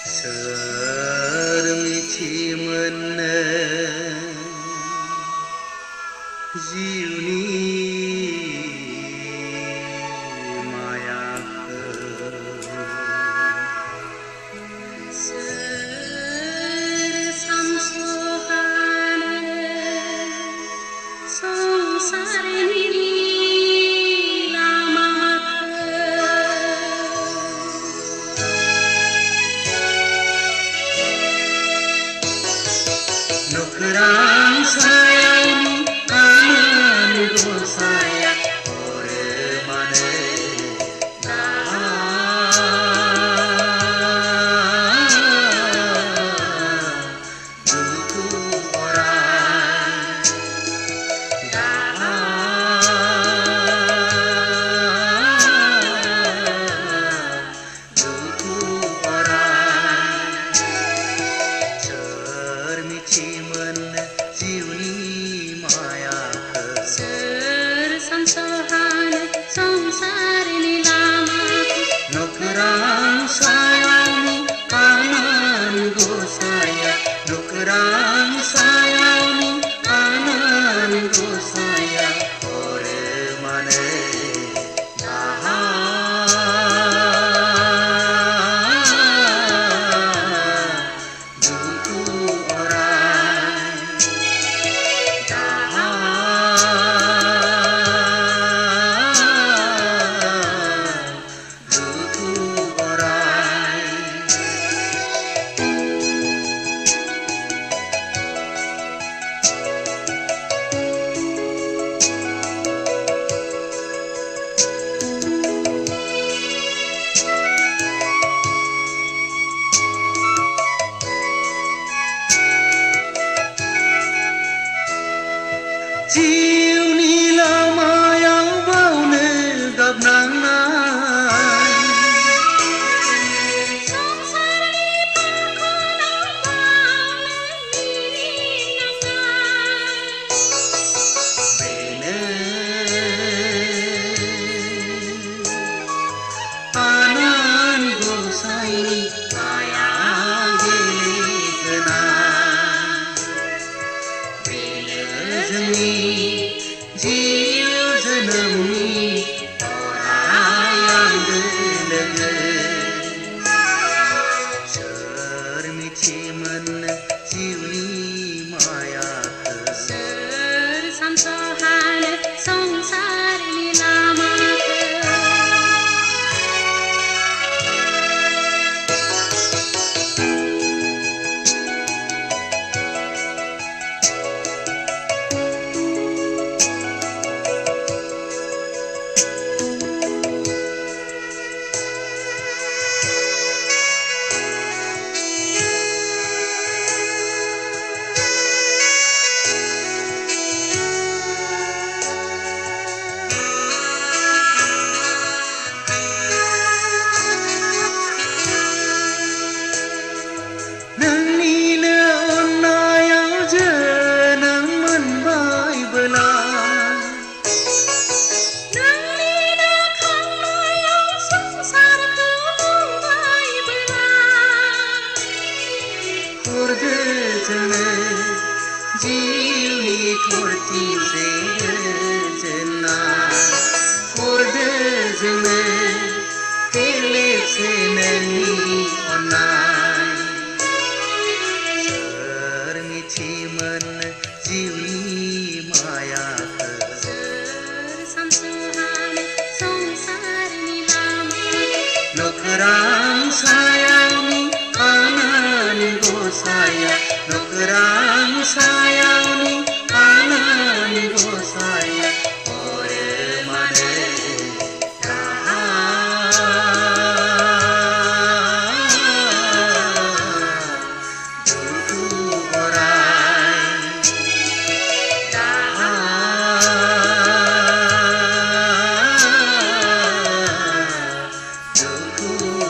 सोर मिथिमोन्नो जिउनि मायाखौ सोर सानस'हानो संसारनि नखरां सायावनि आनान गसाया हरो मानो दुखु अराय दुखु अराय सोर मिथिमोन्नो जिउनि मायाखौ सोर सानस'हानो संसारनि लामाखौ नखरां सायावनि आनान गसाया नखरां सायावनि आनान गसाया हरो मानो दुखु अराय दुखु अराय जिउनि लामायाव बावनो गाबनांनाय संसारनि फाखनाव बावनो मिनिनांनाय आनान गसाइनि माया गेलेहोनाय जोंनि जिउ जोनोमनि अराय आंगो लोगो सोर मिथिमोन्नो जिउनि मायाखौ सोर सानस'हानो संसारनि लामाखौ नोंनिनो अननायाव जोनोम मोनबायबोला नोंनिनो खांनायाव संसारखौ नुबायबोला हरदो जोंनो जिउनि थरथिंसे गोजोननाय हरदो जोंनो गेलेसे नोंनि अननाय सोर मिथिमोन्नो जिउनि मायाखौ सोर सानस'हानो संसारनि लामाखौ नखरां सायावनि आनान गसाया नखरां सायावनि आनान गसाया हरो मानो दुखु अराय दुखु